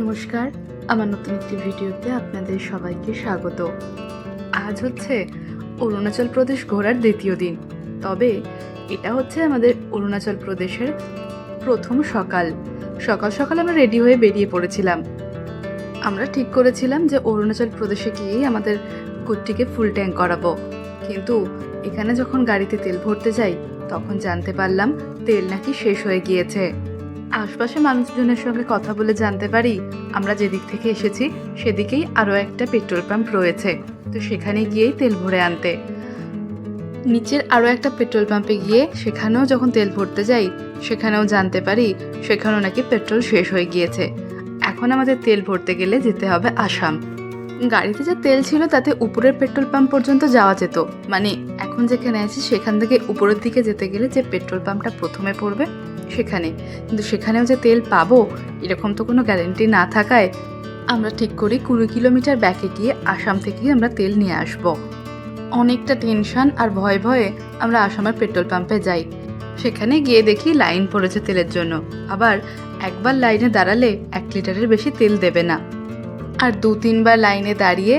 নমস্কার, আমার নতুন একটি ভিডিওতে আপনাদের সবাইকে স্বাগত। আজ হচ্ছে অরুণাচল প্রদেশ ঘোরার দ্বিতীয় দিন। তবে এটা হচ্ছে আমাদের অরুণাচল প্রদেশের প্রথম সকাল সকাল আমরা রেডি হয়ে বেরিয়ে পড়েছিলাম। আমরা ঠিক করেছিলাম যে অরুণাচল প্রদেশে গিয়েই আমাদের কুট্টিকে ফুল ট্যাঙ্ক করাবো, কিন্তু এখানে যখন গাড়িতে তেল ভরতে যাই তখন জানতে পারলাম তেল নাকি শেষ হয়ে গিয়েছে। আশপাশে মানুষজনের সঙ্গে কথা বলে জানতে পারি আমরা যেদিক থেকে এসেছি সেদিকেই আরও একটা পেট্রোল পাম্প রয়েছে, তো সেখানে গিয়েই তেল ভরে আনতে। নিচের আরও একটা পেট্রোল পাম্পে গিয়ে সেখানেও যখন তেল ভরতে যাই সেখানেও জানতে পারি সেখানেও নাকি পেট্রোল শেষ হয়ে গিয়েছে। এখন আমাদের তেল ভরতে গেলে যেতে হবে আসাম। গাড়িতে যে তেল ছিল তাতে উপরের পেট্রোল পাম্প পর্যন্ত যাওয়া যেত, মানে এখন যেখানে আছি সেখান থেকে উপরের দিকে যেতে গেলে যে পেট্রোল পাম্পটা প্রথমে পড়বে সেখানে, কিন্তু সেখানেও যে তেল পাবো এরকম তো কোনো গ্যারেন্টি না থাকায় আমরা ঠিক করি 20 কিলোমিটার ব্যাকে গিয়ে আসাম থেকেই আমরা তেল নিয়ে আসব। অনেকটা টেনশন আর ভয়ে আমরা আসামের পেট্রোল পাম্পে যাই। সেখানে গিয়ে দেখি লাইন পড়েছে তেলের জন্য, আবার একবার লাইনে দাঁড়ালে 1 লিটারের বেশি তেল দেবে না। আর 2-3 বার লাইনে দাঁড়িয়ে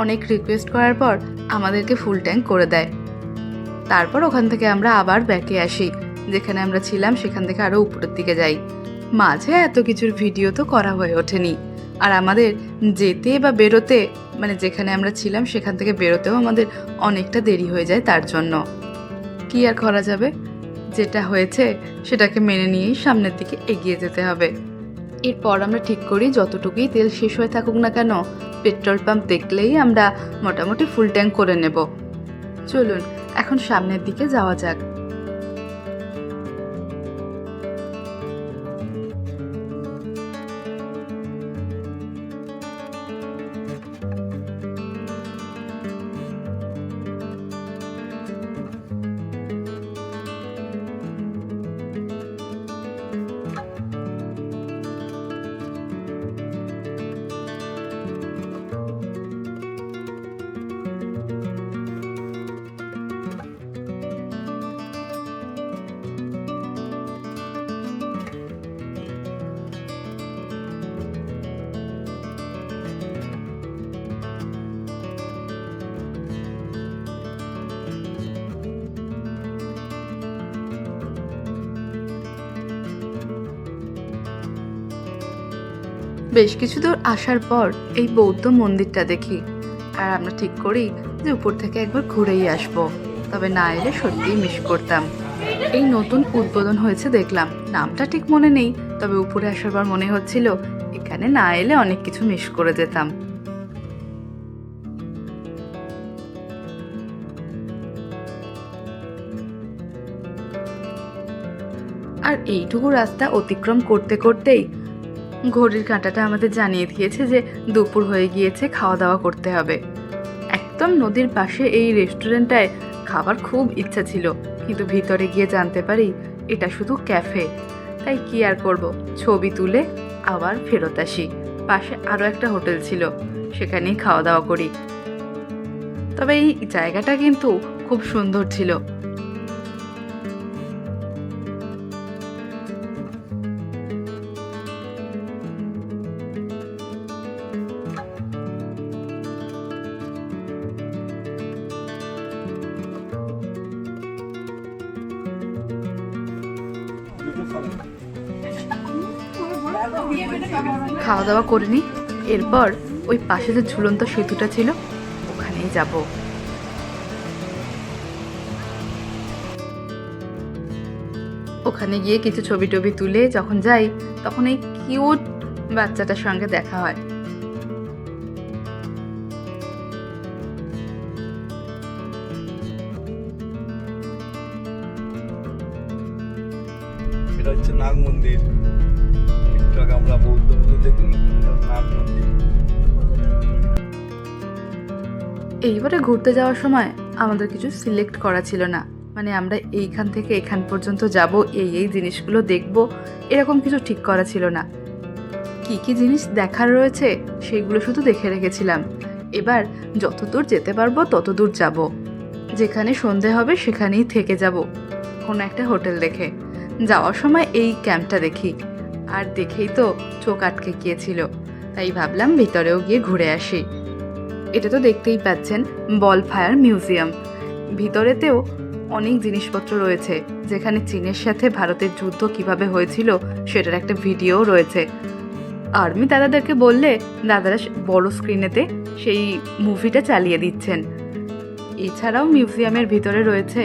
অনেক রিকোয়েস্ট করার পর আমাদেরকে ফুল ট্যাঙ্ক করে দেয়। তারপর ওখান থেকে আমরা আবার ব্যাকে আসি, যেখানে আমরা ছিলাম সেখান থেকে আরও উপরের দিকে যাই। মাঝে এত কিছুর ভিডিও তো করা হয়ে ওঠেনি, আর আমাদের যেতে বা বেরোতে, মানে যেখানে আমরা ছিলাম সেখান থেকে বেরোতেও আমাদের অনেকটা দেরি হয়ে যায়। তার জন্য কি আর করা যাবে, যেটা হয়েছে সেটাকে মেনে নিয়েই সামনের দিকে এগিয়ে যেতে হবে। এরপর আমরা ঠিক করি যতটুকুই তেল শেষ হয়ে থাকুক না কেন পেট্রোল পাম্প দেখলেই আমরা মোটামুটি ফুল ট্যাঙ্ক করে নেব। চলুন এখন সামনের দিকে যাওয়া যাক। বেশ কিছু দূর আসার পর এই বৌদ্ধ মন্দিরটা দেখি, আর আমরা ঠিক করি যে উপর থেকে একবার ঘুরেই আসবো, তবে না এলে সত্যিই মিস করতাম। এই নতুন উদ্বোধন হয়েছে দেখলাম, নামটা ঠিক মনে নেই, তবে উপরে আসার পর মনে হচ্ছিল এখানে না এলে অনেক কিছু মিস করে যেতাম। আর এইটুকু রাস্তা অতিক্রম করতে করতেই ঘড়ির কাঁটাটা আমাদের জানিয়ে দিয়েছে যে দুপুর হয়ে গিয়েছে, খাওয়া দাওয়া করতে হবে। একদম নদীর পাশে এই রেস্টুরেন্টটায় খাবার খুব ইচ্ছা ছিল, কিন্তু ভিতরে গিয়ে জানতে পারি এটা শুধু ক্যাফে। তাই কি আর করব, ছবি তুলে আবার ফেরত আসি। পাশে আরও একটা হোটেল ছিল, সেখানেই খাওয়া দাওয়া করি। তবে এই জায়গাটা কিন্তু খুব সুন্দর ছিল। খাওয়া দাওয়া করে নি, এরপর ওই পাশে যে ঝুলন্ত সেতুটা ছিল ওখানেই যাব। ওখানে গিয়ে কিছু ছবি টবি তুলে যখন যাই তখন এই কিউট বাচ্চাটার সঙ্গে দেখা হয়। এটা হচ্ছে নাগ মন্দির। একটু আগে আমরা বৌদ্ধ মন্দির দেখলাম, নাগ মন্দির। এইবারে ঘুরতে যাওয়ার সময় আমাদের কিছু সিলেক্ট করা ছিল না, মানে আমরা এইখান থেকে এখান পর্যন্ত যাব, এই জিনিসগুলো দেখব, এরকম কিছু ঠিক করা ছিল না। কি কি জিনিস দেখার রয়েছে সেগুলো শুধু দেখে রেখেছিলাম। এবার যতদূর যেতে পারবো ততদূর যাব, যেখানে সন্ধে হবে সেখানেই থেকে যাব কোনো একটা হোটেল দেখে। যাওয়ার সময় এই ক্যাম্পটা দেখি, আর দেখেই তো চোখ আটকে গিয়েছিল। তাই ভাবলাম ভিতরেও গিয়ে ঘুরে আসি। এটা তো দেখতেই পাচ্ছেন বল ফায়ার মিউজিয়াম। ভিতরেতেও অনেক জিনিসপত্র রয়েছে, যেখানে চীনের সাথে ভারতের যুদ্ধ কিভাবে হয়েছিল সেটার একটা ভিডিও রয়েছে। আর্মি দাদাদেরকে বললে দাদারা বড় স্ক্রিনেতে সেই মুভিটা চালিয়ে দিচ্ছেন। এছাড়াও মিউজিয়ামের ভিতরে রয়েছে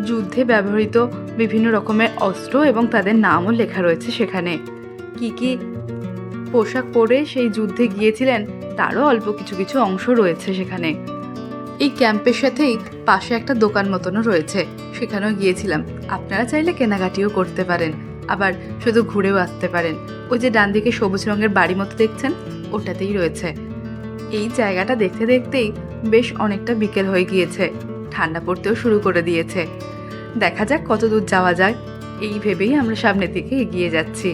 যুদ্ধে ব্যবহৃত বিভিন্ন রকমের অস্ত্র এবং তাদের নামও লেখা রয়েছে সেখানে। কি কি পোশাক পরে সেই যুদ্ধে গিয়েছিলেন তারও অল্প কিছু কিছু অংশ রয়েছে সেখানে। এই ক্যাম্পের সাথেই পাশে একটা দোকান মতনও রয়েছে, সেখানেও গিয়েছিলাম। আপনারা চাইলে কেনাকাটিও করতে পারেন, আবার শুধু ঘুরেও আসতে পারেন। ওই যে ডান দিকে সবুজ রঙের বাড়ি মতো দেখছেন, ওটাতেই রয়েছে। এই জায়গাটা দেখতে দেখতেই বেশ অনেকটা বিকেল হয়ে গিয়েছে, ঠান্ডা পড়তেও শুরু করে দিয়েছে। দেখা যাক কত দূর যাওয়া যায়, এই ভেবেই আমরা সামনের দিকে এগিয়ে যাচ্ছি।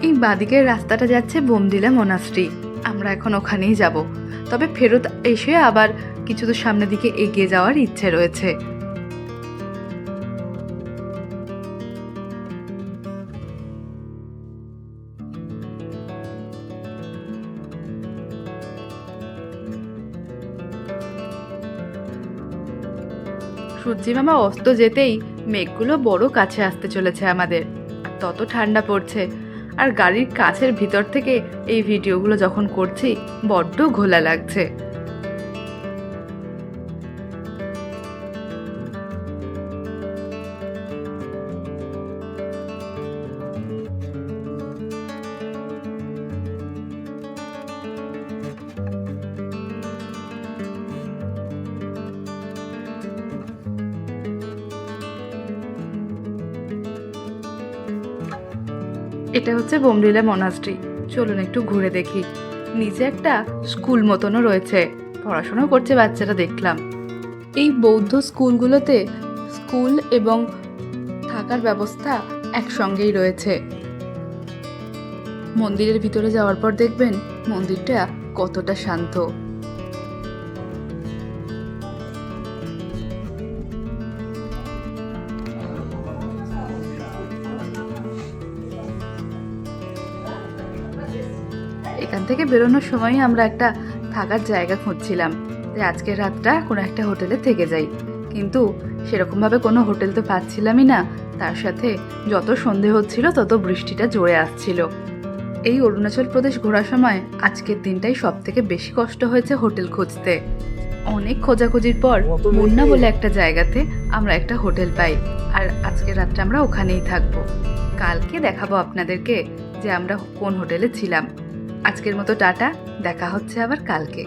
এই বাদিকের রাস্তাটা যাচ্ছে বোমডিলা মনাস্ট্রি, আমরা এখন ওখানেই যাব। তবে ফেরত এসে আবার কিছু দূর সামনের দিকে এগিয়ে যাওয়ার ইচ্ছে রয়েছে। সূর্যি মামা অস্ত যেতেই মেঘগুলো বড় কাছে আসতে চলেছে আমাদের, আর তত ঠান্ডা পড়ছে। আর গাড়ির কাছের ভিতর থেকে এই ভিডিওগুলো যখন করছি বড্ড ঘোলা লাগছে। এটা হচ্ছে বোমডিলা মনাস্ট্রি, চলুন একটু ঘুরে দেখি। নিচে একটা স্কুল মতনও রয়েছে, পড়াশোনা করছে বাচ্চারা দেখলাম। এই বৌদ্ধ স্কুলগুলোতে স্কুল এবং থাকার ব্যবস্থা একসঙ্গেই রয়েছে। মন্দিরের ভিতরে যাওয়ার পর দেখবেন মন্দিরটা কতটা শান্ত। এখান থেকে বেরোনোর সময় আমরা একটা থাকার জায়গা খুঁজছিলাম যে আজকের রাতটা কোনো একটা হোটেলে থেকে যাই, কিন্তু সেরকমভাবে কোনো হোটেল তো পাচ্ছিলামই না। তার সাথে যত সন্ধে হচ্ছিল তত বৃষ্টিটা জোরে আসছিল। এই অরুণাচল প্রদেশ ঘোরার সময় আজকের দিনটাই সব থেকে বেশি কষ্ট হয়েছে হোটেল খুঁজতে। অনেক খোঁজাখুঁজির পর মুন্না বলে একটা জায়গাতে আমরা একটা হোটেল পাই, আর আজকের রাতটা আমরা ওখানেই থাকবো। কালকে দেখাবো আপনাদেরকে যে আমরা কোন হোটেলে ছিলাম। আজকের মতো টাটা, দেখা হচ্ছে আবার কালকে।